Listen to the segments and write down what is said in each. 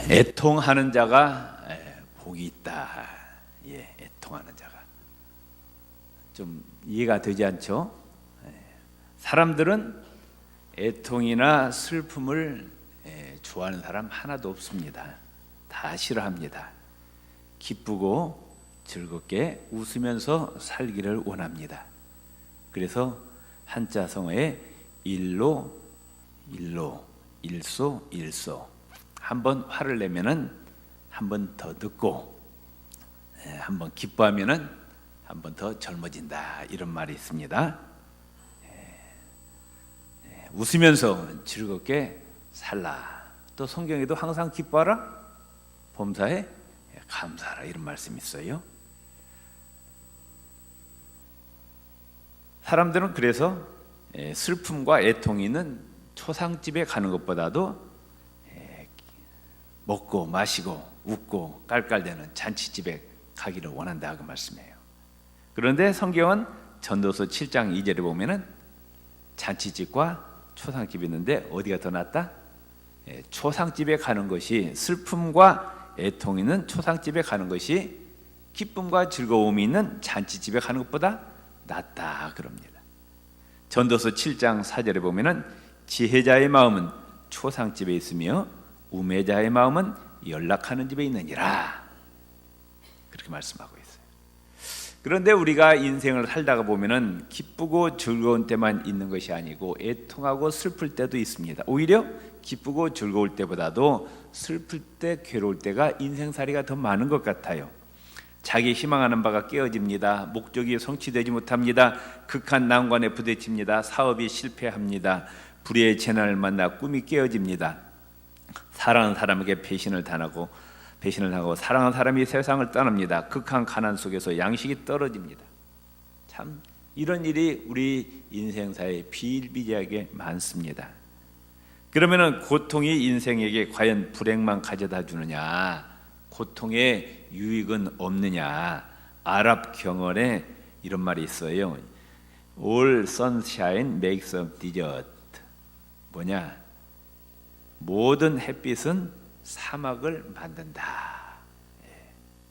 애통하는 자가 복이 있다. 애통하는 자가 좀 이해가 되지 않죠? 사람들은 애통이나 슬픔을 좋아하는 사람 하나도 없습니다. 다 싫어합니다. 기쁘고 즐겁게 웃으면서 살기를 원합니다. 그래서 한자성어에 일로, 일소, 한번 화를 내면은 한 번 더 듣고, 한 번 기뻐하면은 한 번 더 젊어진다, 이런 말이 있습니다. 웃으면서 즐겁게 살라. 또 성경에도 항상 기뻐하라, 범사에 감사하라, 이런 말씀이 있어요. 사람들은 그래서 슬픔과 애통이 있는 초상집에 가는 것보다도 먹고 마시고 웃고 깔깔대는 잔치집에 가기를 원한다, 그 말씀이에요. 그런데 성경은 전도서 7장 2절에 보면은 잔치집과 초상집이 있는데 어디가 더 낫다? 초상집에 가는 것이, 슬픔과 애통이 있는 초상집에 가는 것이 기쁨과 즐거움이 있는 잔치집에 가는 것보다 낫다, 그럽니다. 전도서 7장 4절에 보면은 지혜자의 마음은 초상집에 있으며 우매자의 마음은 연락하는 집에 있느니라, 그렇게 말씀하고 있어요. 그런데 우리가 인생을 살다가 보면은 기쁘고 즐거운 때만 있는 것이 아니고 애통하고 슬플 때도 있습니다. 오히려 기쁘고 즐거울 때보다도 슬플 때, 괴로울 때가 인생살이가 더 많은 것 같아요. 자기 희망하는 바가 깨어집니다. 목적이 성취되지 못합니다. 극한 난관에 부딪힙니다. 사업이 실패합니다. 불의의 재난을 만나 꿈이 깨어집니다. 사랑하는 사람에게 배신을 당하고 사랑하는 사람이 세상을 떠납니다. 극한 가난 속에서 양식이 떨어집니다. 참 이런 일이 우리 인생사에 비일비재하게 많습니다. 그러면은 고통이 인생에게 과연 불행만 가져다 주느냐, 고통의 유익은 없느냐? 아랍 경언에 이런 말이 있어요. All sunshine makes a desert. 뭐냐? 모든 햇빛은 사막을 만든다.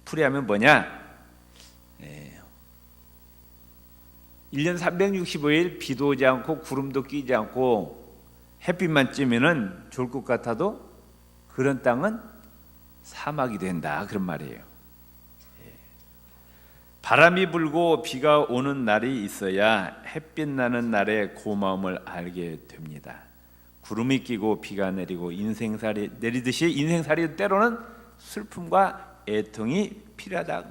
풀이하면 뭐냐? 1년 365일 비도 오지 않고 구름도 끼지 않고 햇빛만 찌면은 좋을 것 같아도 그런 땅은 사막이 된다, 그런 말이에요. 바람이 불고 비가 오는 날이 있어야 햇빛 나는 날의 고마움을 알게 됩니다. 구름이 끼고 비가 내리고 인생살이 내리듯이 인생살이 때로는 슬픔과 애통이 필요하다.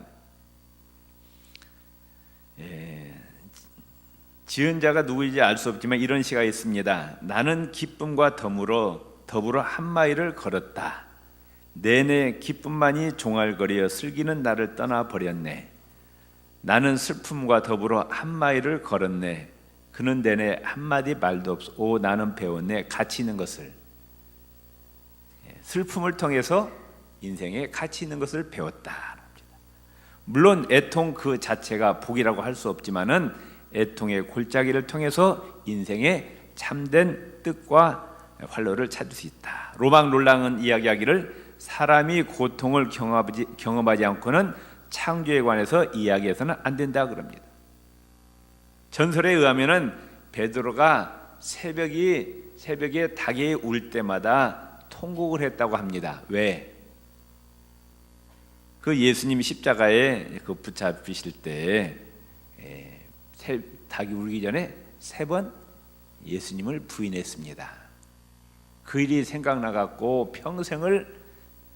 지은 자가 누구인지 알 수 없지만 이런 시가 있습니다. 나는 기쁨과 더불어 한 마일을 걸었다. 내내 기쁨만이 종알거리어 슬기는 나를 떠나버렸네. 나는 슬픔과 더불어 한 마일을 걸었네. 그는 내내 한마디 말도 없어. 오, 나는 배웠네, 가치 있는 것을. 슬픔을 통해서 인생에 가치 있는 것을 배웠다. 물론 애통 그 자체가 복이라고 할 수 없지만은 애통의 골짜기를 통해서 인생의 참된 뜻과 활로를 찾을 수 있다. 로망 이야기하기를 사람이 고통을 경험하지 않고는 창조에 관해서 이야기해서는 안 된다, 그럽니다. 전설에 의하면은 베드로가 새벽에 닭이 울 때마다 통곡을 했다고 합니다. 왜? 그 예수님이 십자가에 붙잡히실 때 닭이 울기 전에 3번 예수님을 부인했습니다. 그 일이 생각나 갖고 평생을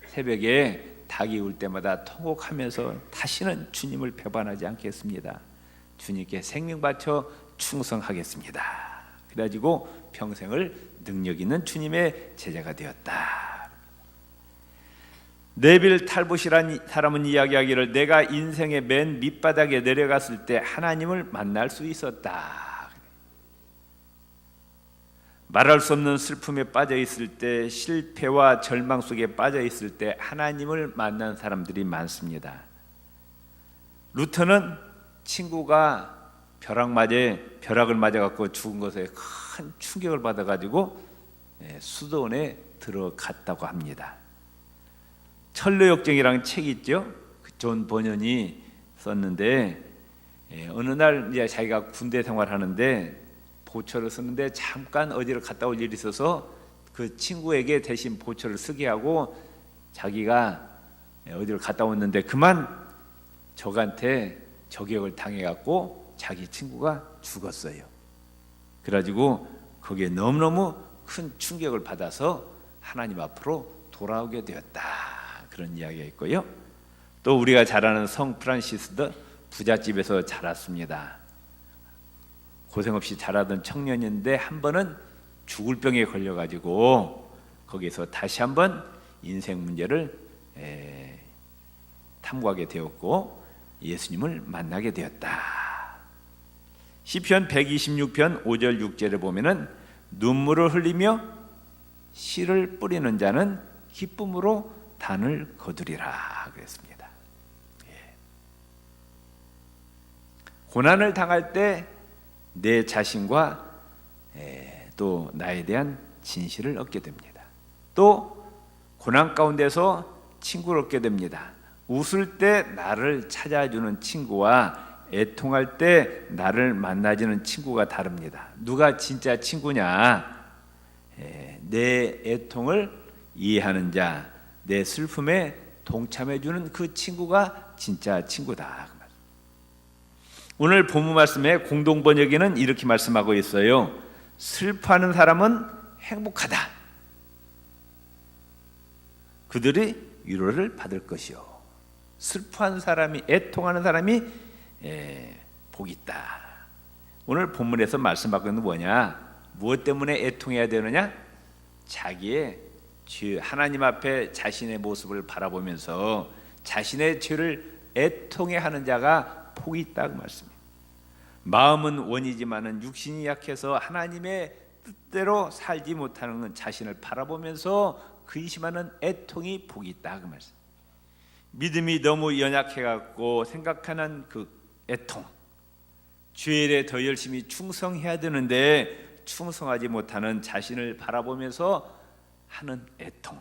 새벽에 닭이 울 때마다 통곡하면서 다시는 주님을 배반하지 않겠습니다. 주님께 생명 바쳐 충성하겠습니다. 그래가지고 평생을 능력 있는 주님의 제자가 되었다. 네빌 탈봇이라는 사람은 이야기하기를 내가 인생의 맨 밑바닥에 내려갔을 때 하나님을 만날 수 있었다. 말할 수 없는 슬픔에 빠져 있을 때, 실패와 절망 속에 빠져 있을 때 하나님을 만난 사람들이 많습니다. 루터는 친구가 벼락을 맞아 갖고 죽은 것에 큰 충격을 받아 가지고 수도원에 들어갔다고 합니다. 철로역정이라는 책이 있죠. 존 버년이 썼는데 어느 날 이제 자기가 군대 생활하는데 보초를 쓰는데 잠깐 어디를 갔다 올 일이 있어서 그 친구에게 대신 보초를 쓰게 하고 자기가 어디를 갔다 왔는데 그만 적한테 저격을 당해갖고 자기 친구가 죽었어요. 그래가지고 거기에 너무너무 큰 충격을 받아서 하나님 앞으로 돌아오게 되었다. 그런 이야기가 있고요. 또 우리가 잘 아는 성 프란시스도 부잣집에서 자랐습니다. 고생 없이 자라던 청년인데 한 번은 죽을 병에 걸려가지고 거기서 다시 한번 인생 문제를 탐구하게 되었고 예수님을 만나게 되었다. 시편 126편 5절 6절에 보면은 눈물을 흘리며 씨를 뿌리는 자는 기쁨으로 단을 거두리라 그랬습니다. 고난을 당할 때 내 자신과 또 나에 대한 진실을 얻게 됩니다. 또 고난 가운데서 친구를 얻게 됩니다. 웃을 때 나를 찾아주는 친구와 애통할 때 나를 만나주는 친구가 다릅니다. 누가 진짜 친구냐? 내 애통을 이해하는 자, 내 슬픔에 동참해주는 그 친구가 진짜 친구다. 오늘 본문 말씀에 공동 번역에는 이렇게 말씀하고 있어요. 슬퍼하는 사람은 행복하다. 그들이 위로를 받을 것이요. 슬퍼하는 사람이, 애통하는 사람이 복이 있다. 오늘 본문에서 말씀하고 있는 뭐냐? 무엇 때문에 애통해야 되느냐? 자기의 죄, 하나님 앞에 자신의 모습을 바라보면서 자신의 죄를 애통해하는 자가 복이 있다고 말씀입니다. 마음은 원이지만은 육신이 약해서 하나님의 뜻대로 살지 못하는 자신을 바라보면서 근심하는 애통이 복이 있다고 말씀. 믿음이 너무 연약해갖고 생각하는 그 애통, 죄에 더 열심히 충성해야 되는데 충성하지 못하는 자신을 바라보면서 하는 애통,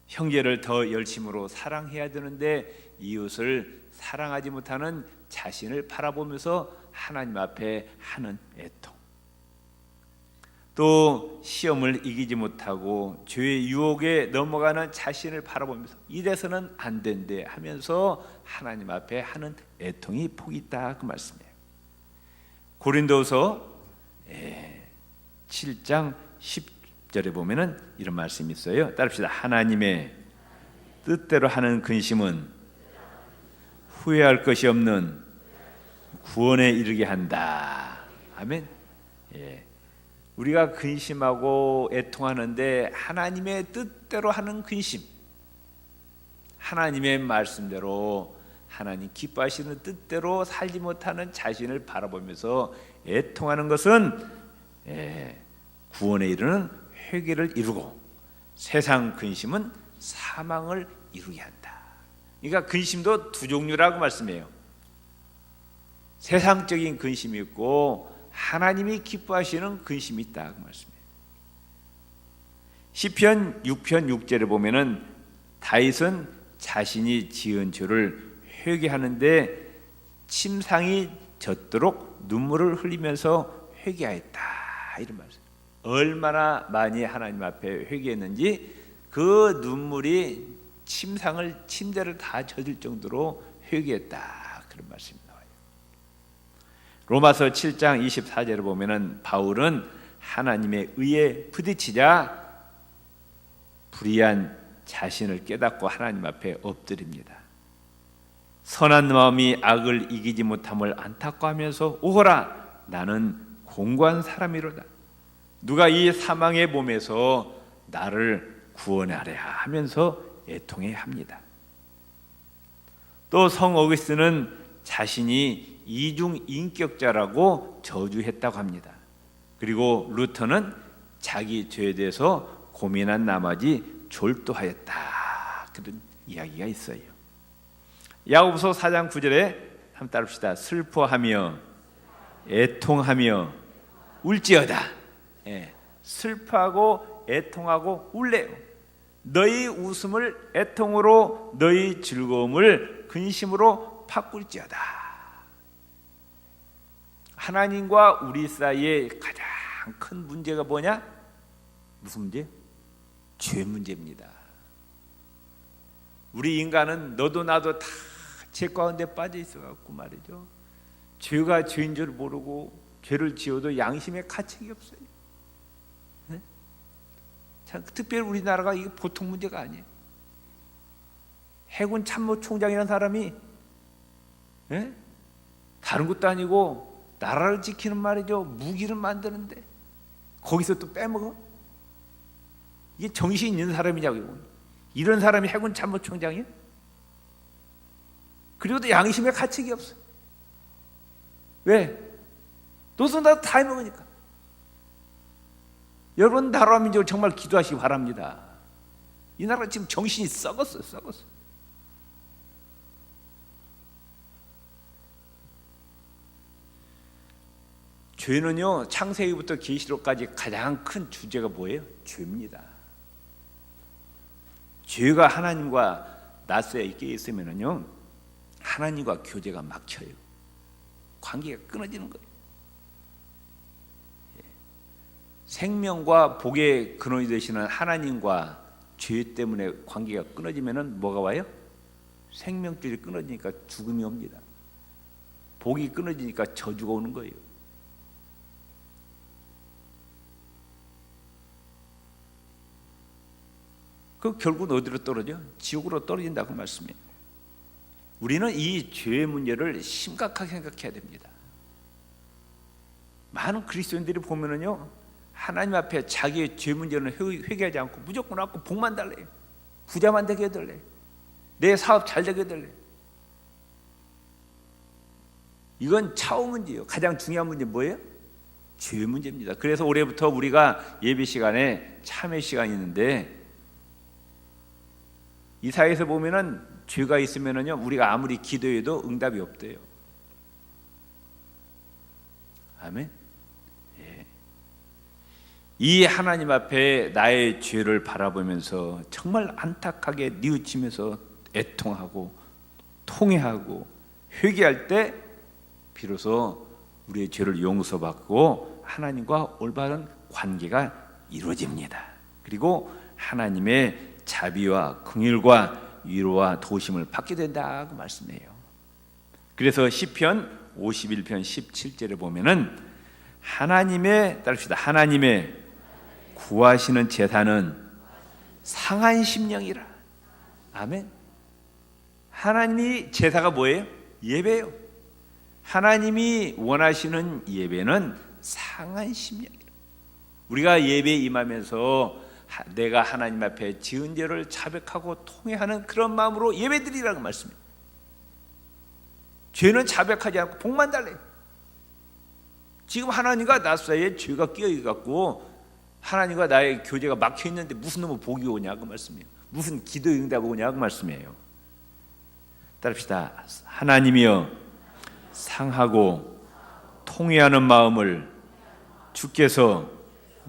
형제를 더 열심으로 사랑해야 되는데 이웃을 사랑하지 못하는 자신을 바라보면서 하나님 앞에 하는 애통, 또 시험을 이기지 못하고 죄의 유혹에 넘어가는 자신을 바라보면서 이래서는 안 된대 하면서 하나님 앞에 하는 애통이 복이 있다 그 말씀이에요. 고린도서 7장 10절에 보면은 이런 말씀이 있어요. 따릅시다. 하나님의 뜻대로 하는 근심은 후회할 것이 없는 구원에 이르게 한다. 아멘. 우리가 근심하고 애통하는데 하나님의 뜻대로 하는 근심, 하나님의 말씀대로 하나님 기뻐하시는 뜻대로 살지 못하는 자신을 바라보면서 애통하는 것은 구원에 이르는 회개를 이루고, 세상 근심은 사망을 이루게 한다. 그러니까 근심도 두 종류라고 말씀해요. 세상적인 근심이 있고 하나님이 기뻐하시는 근심이 있다 그 말씀이에요. 시편 6편 6절에 보면은 다윗은 자신이 지은 죄를 회개하는데 침상이 젖도록 눈물을 흘리면서 회개하였다 이런 말씀. 얼마나 많이 하나님 앞에 회개했는지 그 눈물이 침대를 다 젖을 정도로 회개했다 그런 말씀이 나와요. 로마서 7장 24절을 보면은 바울은 하나님의 의에 부딪히자 불의한 자신을 깨닫고 하나님 앞에 엎드립니다. 선한 마음이 악을 이기지 못함을 안타까워하면서 오호라 나는 공고한 사람이로다. 누가 이 사망의 몸에서 나를 구원하랴 하면서 애통해 합니다. 또 성 어거스틴은 자신이 이중인격자라고 저주했다고 합니다. 그리고 루터는 자기 죄에 대해서 고민한 나머지 졸도하였다 그런 이야기가 있어요. 야고보서 4장 9절에 한번 따릅시다. 슬퍼하며 애통하며 울지어다. 슬퍼하고 애통하고 울래요. 너희 웃음을 애통으로 너희 즐거움을 근심으로 바꿀지어다. 하나님과 우리 사이에 가장 큰 문제가 뭐냐? 무슨 문제? 죄 문제입니다. 우리 인간은 너도 나도 다 죄 가운데 빠져 있어갖고 말이죠, 죄가 죄인 줄 모르고 죄를 지어도 양심에 가책이 없어요. 네? 참, 특별히 우리나라가 이게 보통 문제가 아니에요. 해군 참모총장이라는 사람이, 네? 다른 것도 아니고 나라를 지키는 말이죠, 무기를 만드는데 거기서 또 빼먹어? 이게 정신 있는 사람이냐고요. 이런 사람이 해군 참모총장이에요? 그리고도 양심에 가책이 없어요. 왜? 너도 나도 다 해먹으니까. 여러분, 나라와 민족을 정말 기도하시기 바랍니다. 이 나라 지금 정신이 썩었어요. 죄는요, 창세기부터 계시록까지 가장 큰 주제가 뭐예요? 죄입니다. 죄가 하나님과 낯에 있게 있으면요, 하나님과 교제가 막혀요. 관계가 끊어지는 거예요. 생명과 복의 근원이 되시는 하나님과 죄 때문에 관계가 끊어지면은 뭐가 와요? 생명줄이 끊어지니까 죽음이 옵니다. 복이 끊어지니까 저주가 오는 거예요. 그 결국 어디로 떨어져? 지옥으로 떨어진다고 말씀이에요. 우리는 이 죄의 문제를 심각하게 생각해야 됩니다. 많은 그리스도인들이 보면은요, 하나님 앞에 자기의 죄 문제는 회개하지 않고 무조건 갖고 복만 달래요. 부자만 되게 해달래. 내 사업 잘 되게 해달래. 이건 차후 문제예요. 가장 중요한 문제 뭐예요? 죄 문제입니다. 그래서 올해부터 우리가 예배 시간에 참회 시간이 있는데, 이 사회에서 보면은 죄가 있으면은요, 우리가 아무리 기도해도 응답이 없대요. 아멘. 예. 이 하나님 앞에 나의 죄를 바라보면서 정말 안타깝게 뉘우치면서 애통하고 통회하고 회개할 때 비로소 우리의 죄를 용서받고 하나님과 올바른 관계가 이루어집니다. 그리고 하나님의 자비와 긍휼과 위로와 도심을 받게 된다고 말씀해요. 그래서 시편 51편 17절에 보면은 하나님의, 따릅시다, 하나님의 구하시는 제사는 상한 심령이라. 아멘. 하나님이 제사가 뭐예요? 예배예요. 하나님이 원하시는 예배는 상한 심령이라. 우리가 예배에 임하면서 내가 하나님 앞에 지은 죄를 자백하고 통회하는 그런 마음으로 예배드리라는 말씀입니다. 죄는 자백하지 않고 복만 달래요. 지금 하나님과 나 사이에 죄가 끼어있고 하나님과 나의 교제가 막혀있는데 무슨 놈의 복이 오냐 그 말씀이에요. 무슨 기도의 응답이 오냐 그 말씀이에요. 따릅시다. 하나님이여, 상하고 통회하는 마음을 주께서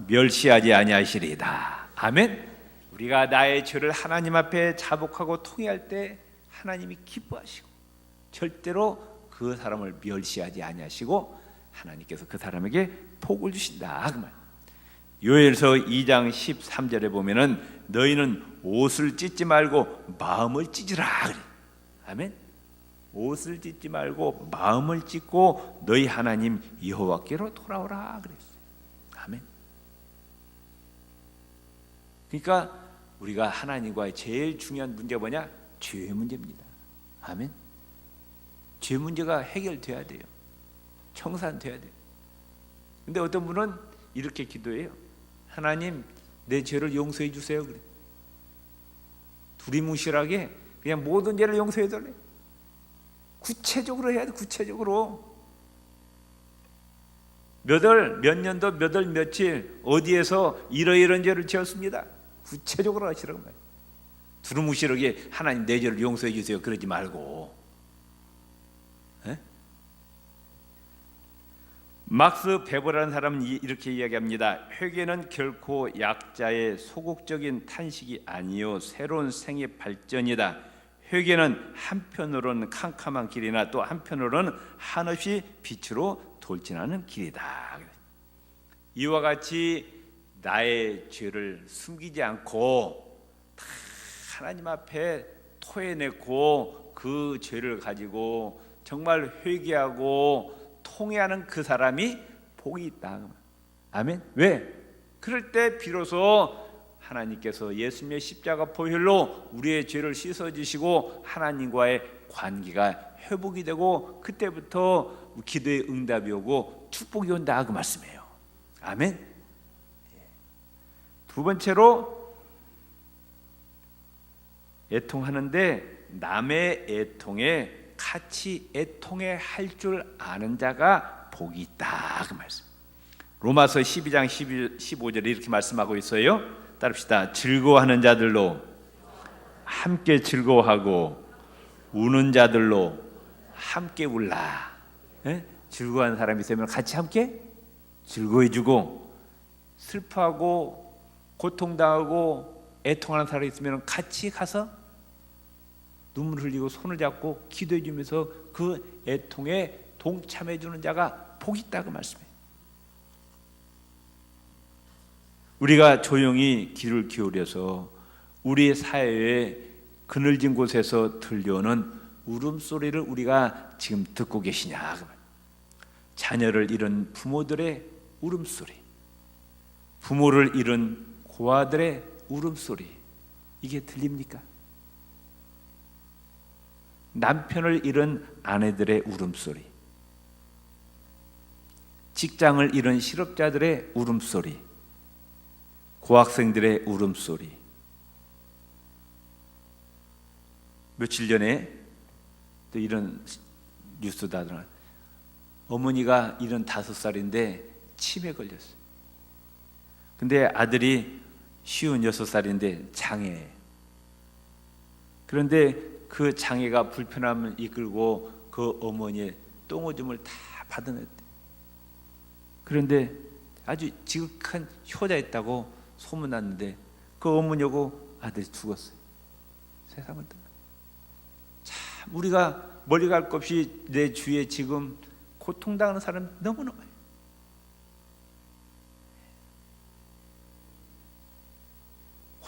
멸시하지 아니하시리이다. 아멘. 우리가 나의 죄를 하나님 앞에 자복하고 통회할 때 하나님이 기뻐하시고 절대로 그 사람을 멸시하지 아니하시고 하나님께서 그 사람에게 복을 주신다 그 말. 요엘서 2장 13절에 보면은 너희는 옷을 찢지 말고 마음을 찢으라 그래. 아멘. 옷을 찢지 말고 마음을 찢고 너희 하나님 여호와께로 돌아오라 그랬어요. 아멘. 그러니까 우리가 하나님과의 제일 중요한 문제가 뭐냐? 죄의 문제입니다. 아멘. 죄 문제가 해결돼야 돼요. 청산돼야 돼요. 근데 어떤 분은 이렇게 기도해요. 하나님, 내 죄를 용서해 주세요 그래. 두리뭉실하게 그냥 모든 죄를 용서해 달래. 구체적으로 해야 돼. 구체적으로. 몇 월, 몇 년도, 몇 월, 며칠 어디에서 이러이러한 죄를 지었습니다. 구체적으로 하시라고 말이에요. 두루뭉실하게 하나님 내 죄를 용서해 주세요 그러지 말고. 에? 막스 베버라는 사람은 이렇게 이야기합니다. 회개는 결코 약자의 소극적인 탄식이 아니요 새로운 생의 발전이다. 회개는 한편으로는 캄캄한 길이나 또 한편으로는 한없이 빛으로 돌진하는 길이다. 이와 같이 나의 죄를 숨기지 않고 다 하나님 앞에 토해내고 그 죄를 가지고 정말 회개하고 통회하는 그 사람이 복이 있다. 아멘. 왜? 그럴 때 비로소 하나님께서 예수님의 십자가 보혈로 우리의 죄를 씻어주시고 하나님과의 관계가 회복이 되고 그때부터 기도의 응답이 오고 축복이 온다 그 말씀이에요. 아멘. 두 번째로 애통하는데 남의 애통에 같이 애통해 할 줄 아는 자가 복이 있다 그 말씀. 로마서 12장 15절에 이렇게 말씀하고 있어요. 따릅시다. 즐거워하는 자들로 함께 즐거워하고 우는 자들로 함께 울라. 예? 즐거워하는 사람이 있으면 같이 함께 즐거워해주고, 슬퍼하고 고통당하고 애통하는 사람이 있으면 같이 가서 눈물 흘리고 손을 잡고 기도해 주면서 그 애통에 동참해 주는 자가 복이 있다고 말씀해요. 우리가 조용히 귀를 기울여서 우리 사회의 그늘진 곳에서 들려오는 울음소리를 우리가 지금 듣고 계시냐. 자녀를 잃은 부모들의 울음소리, 부모를 잃은 고아들의 울음소리, 이게 들립니까? 남편을 잃은 아내들의 울음소리, 직장을 잃은 실업자들의 울음소리, 고학생들의 울음소리. 며칠 전에 또 이런 뉴스도 하더라. 어머니가 75살인데 치매 걸렸어요. 근데 아들이 56살인데 장애. 그런데 그 장애가 불편함을 이끌고 그 어머니의 똥오줌을 다 받아냈대. 그런데 아주 지극한 효자였다고 소문났는데 그 어머니하고 아들이 죽었어요. 세상을 떠나. 참 우리가 멀리 갈 것 없이 내 주위에 지금 고통당하는 사람 너무나 많아요.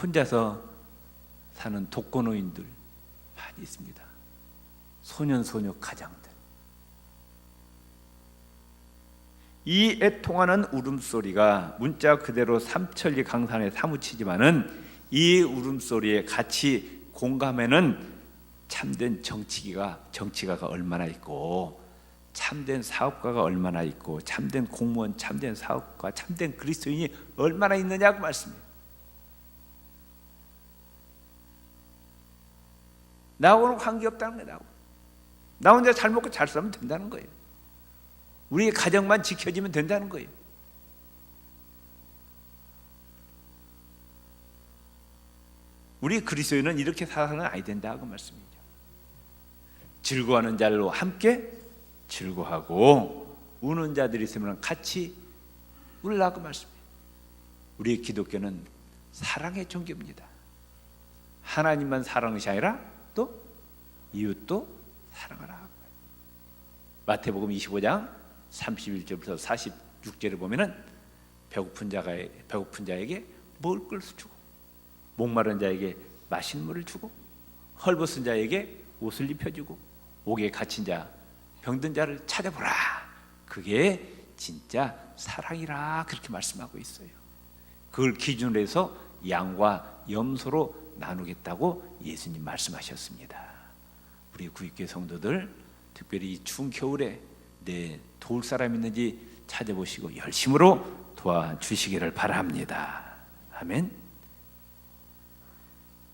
혼자서 사는 독거노인들 많이 있습니다. 소년 소녀 가장들. 이 애통하는 울음소리가 문자 그대로 삼천리 강산에 사무치지만은 이 울음소리에 같이 공감하는 참된 정치가가 얼마나 있고, 참된 사업가가 얼마나 있고, 참된 공무원, 참된 사업가, 참된 그리스도인이 얼마나 있느냐고 말씀해요. 나하고는 관계없다는 거예요. 나 혼자 잘 먹고 잘 살면 된다는 거예요. 우리의 가정만 지켜지면 된다는 거예요. 우리 그리스도인은 이렇게 살아서는 아니 된다고 말씀이죠. 즐거워하는 자들로 함께 즐거워하고 우는 자들이 있으면 같이 울라고 말씀해요. 우리 기독교는 사랑의 종교입니다. 하나님만 사랑하는 것이 아니라 또 이웃도 사랑하라. 마태복음 25장 31절부터 46절에 보면은 배고픈 자에게 먹을 것을 주고, 목마른 자에게 마시는 물을 주고, 헐벗은 자에게 옷을 입혀주고, 옥에 갇힌 자, 병든 자를 찾아보라. 그게 진짜 사랑이라 그렇게 말씀하고 있어요. 그걸 기준으로 해서 양과 염소로 나누겠다고 예수님 말씀하셨습니다. 우리 구입교회 성도들 특별히 이 추운 겨울에 내 도울 사람 있는지 찾아보시고 열심으로 도와주시기를 바랍니다. 아멘.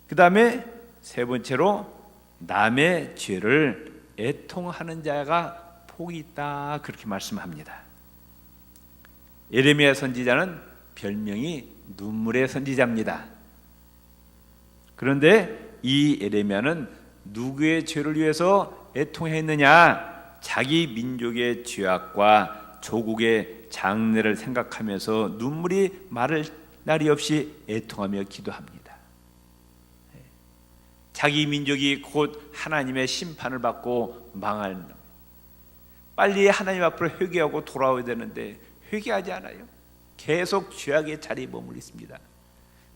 그 다음에 세 번째로 남의 죄를 애통하는 자가 복이 있다 그렇게 말씀합니다. 예레미야 선지자는 별명이 눈물의 선지자입니다. 그런데 이 예레미야는 누구의 죄를 위해서 애통했느냐? 자기 민족의 죄악과 조국의 장래를 생각하면서 눈물이 마를 날이 없이 애통하며 기도합니다. 자기 민족이 곧 하나님의 심판을 받고 망할, 빨리 하나님 앞으로 회개하고 돌아와야 되는데 회개하지 않아요. 계속 죄악의 자리에 머물러 있습니다.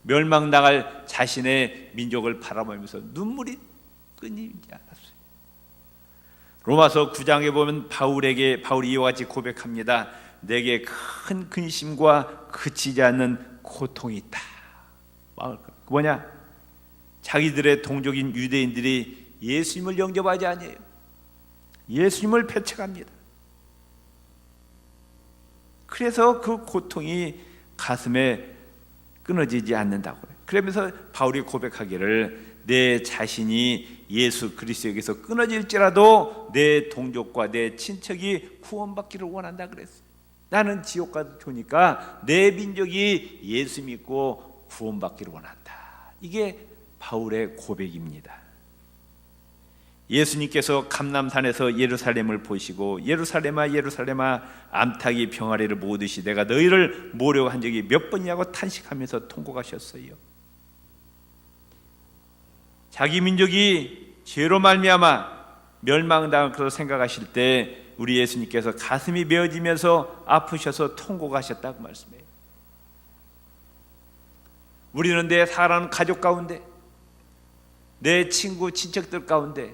멸망당할 자신의 민족을 바라보면서 눈물이 끊이지 않았어요. 로마서 9장에 보면 바울이 이와 같이 고백합니다. 내게 큰 근심과 그치지 않는 고통이 있다. 뭐냐? 자기들의 동족인 유대인들이 예수님을 영접하지 아니에요. 예수님을 배척합니다. 그래서 그 고통이 가슴에 끊어지지 않는다고 해요. 그러면서 바울이 고백하기를 내 자신이 예수 그리스도에게서 끊어질지라도 내 동족과 내 친척이 구원받기를 원한다 그랬어요. 나는 지옥 가도 좋으니까 내 민족이 예수 믿고 구원받기를 원한다. 이게 바울의 고백입니다. 예수님께서 감람산에서 예루살렘을 보시고 예루살렘아 예루살렘아 암탉이 병아리를 모으듯이 내가 너희를 모으려고 한 적이 몇 번이냐고 탄식하면서 통곡하셨어요. 자기 민족이 죄로 말미암아 멸망당할 것으로 생각하실 때 우리 예수님께서 가슴이 메어지면서 아프셔서 통곡하셨다고 말씀해요. 우리는 내 사랑하는 가족 가운데, 내 친구 친척들 가운데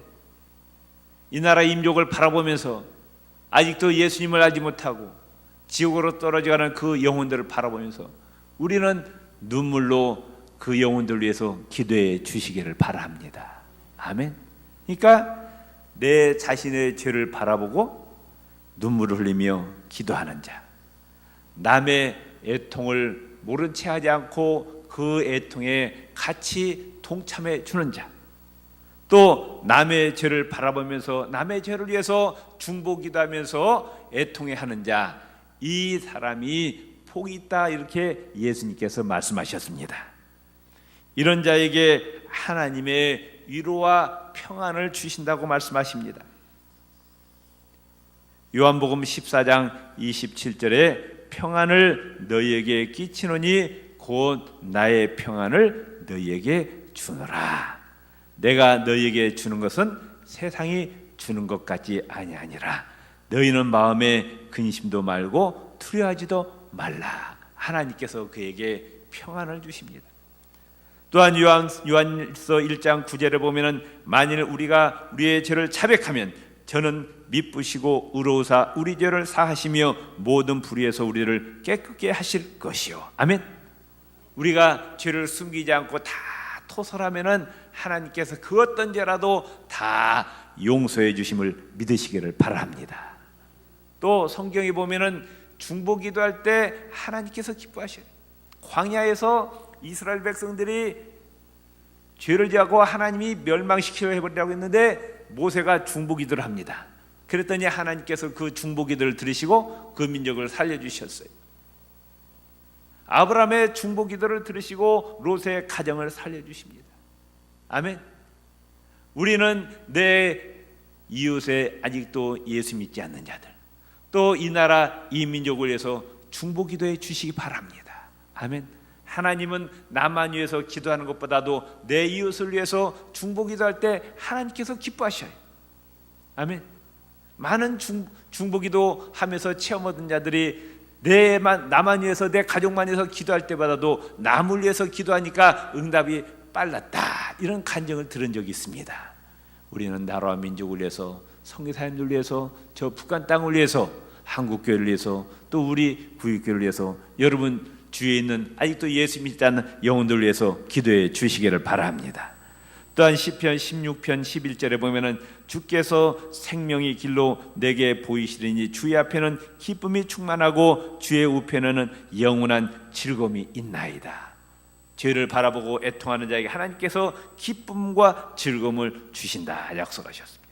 이 나라 임족을 바라보면서 아직도 예수님을 알지 못하고 지옥으로 떨어져가는 그 영혼들을 바라보면서 우리는 눈물로 그 영혼들 위해서 기도해 주시기를 바랍니다. 아멘. 그러니까 내 자신의 죄를 바라보고 눈물을 흘리며 기도하는 자, 남의 애통을 모른 채 하지 않고 그 애통에 같이 동참해 주는 자, 또 남의 죄를 바라보면서 남의 죄를 위해서 중보기도하면서 애통해 하는 자, 이 사람이 복이 있다 이렇게 예수님께서 말씀하셨습니다. 이런 자에게 하나님의 위로와 평안을 주신다고 말씀하십니다. 요한복음 14장 27절에 평안을 너희에게 끼치노니 곧 나의 평안을 너희에게 주노라. 내가 너희에게 주는 것은 세상이 주는 것 같지 아니하니라. 너희는 마음에 근심도 말고 두려워하지도 말라. 하나님께서 그에게 평안을 주십니다. 또한 요한서 1장 9절에 보면은 만일 우리가 우리의 죄를 자백하면 저는 미쁘시고 의로우사 우리 죄를 사하시며 모든 불의에서 우리를 깨끗게 하실 것이요. 아멘. 우리가 죄를 숨기지 않고 다 토설하면은 하나님께서 그 어떤 죄라도 다 용서해 주심을 믿으시기를 바랍니다. 또 성경에 보면은 중보기도할 때 하나님께서 기뻐하셔요. 광야에서 이스라엘 백성들이 죄를 지하고 하나님이 멸망시키려 해버리라고 했는데 모세가 중보기도를 합니다. 그랬더니 하나님께서 그 중보기도를 들으시고 그 민족을 살려주셨어요. 아브라함의 중보기도를 들으시고 롯의 가정을 살려주십니다. 아멘. 우리는 내 이웃에 아직도 예수 믿지 않는 자들, 또 이 나라 이 민족을 위해서 중보기도해 주시기 바랍니다. 아멘. 하나님은 나만 위해서 기도하는 것보다도 내 이웃을 위해서 중보기도할 때 하나님께서 기뻐하셔요. 아멘. 많은 중보기도 하면서 체험 얻은 자들이 나만 위해서 내 가족만 위해서 기도할 때보다도 남을 위해서 기도하니까 응답이 빨랐다, 이런 간증을 들은 적이 있습니다. 우리는 나라와 민족을 위해서, 선교사님들 위해서, 저 북한 땅을 위해서, 한국교회를 위해서, 또 우리 구육교회를 위해서, 여러분 주위에 있는 아직도 예수 믿지 않는 영혼들을 위해서 기도해 주시기를 바랍니다. 또한 시편 16편 11절에 보면은 주께서 생명의 길로 내게 보이시리니 주의 앞에는 기쁨이 충만하고 주의 우편에는 영원한 즐거움이 있나이다. 죄를 바라보고 애통하는 자에게 하나님께서 기쁨과 즐거움을 주신다 약속하셨습니다.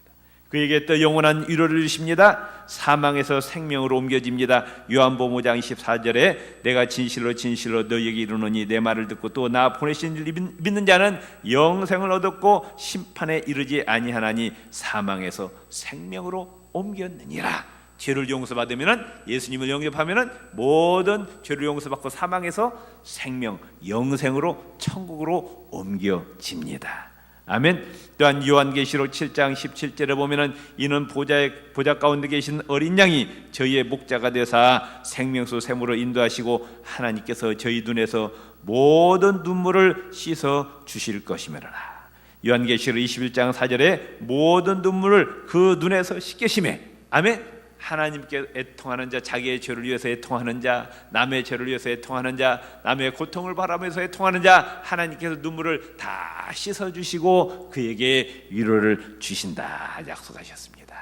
그에게 또 영원한 위로를 주십니다. 사망에서 생명으로 옮겨집니다. 요한복음 5장 24절에 내가 진실로 진실로 너희에게 이르노니 내 말을 듣고 또 나 보내신 줄 믿는 자는 영생을 얻었고 심판에 이르지 아니하나니 사망에서 생명으로 옮겼느니라. 죄를 용서받으면은, 예수님을 영접하면은 모든 죄를 용서받고 사망에서 생명, 영생으로 천국으로 옮겨집니다. 아멘. 또한 요한계시록 7장 17절에 보면은 이는 보좌 가운데 계신 어린 양이 저희의 목자가 되사 생명수 샘으로 인도하시고 하나님께서 저희 눈에서 모든 눈물을 씻어 주실 것이므로라. 요한계시록 21장 4절에 모든 눈물을 그 눈에서 씻기심에, 아멘. 하나님께 애통하는 자, 자기의 죄를 위해서 애통하는 자, 남의 죄를 위해서 애통하는 자, 남의 고통을 바라면서 애통하는 자, 하나님께서 눈물을 다 씻어주시고 그에게 위로를 주신다 약속하셨습니다.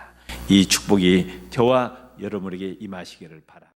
이 축복이 저와 여러분에게 임하시기를 바랍니다.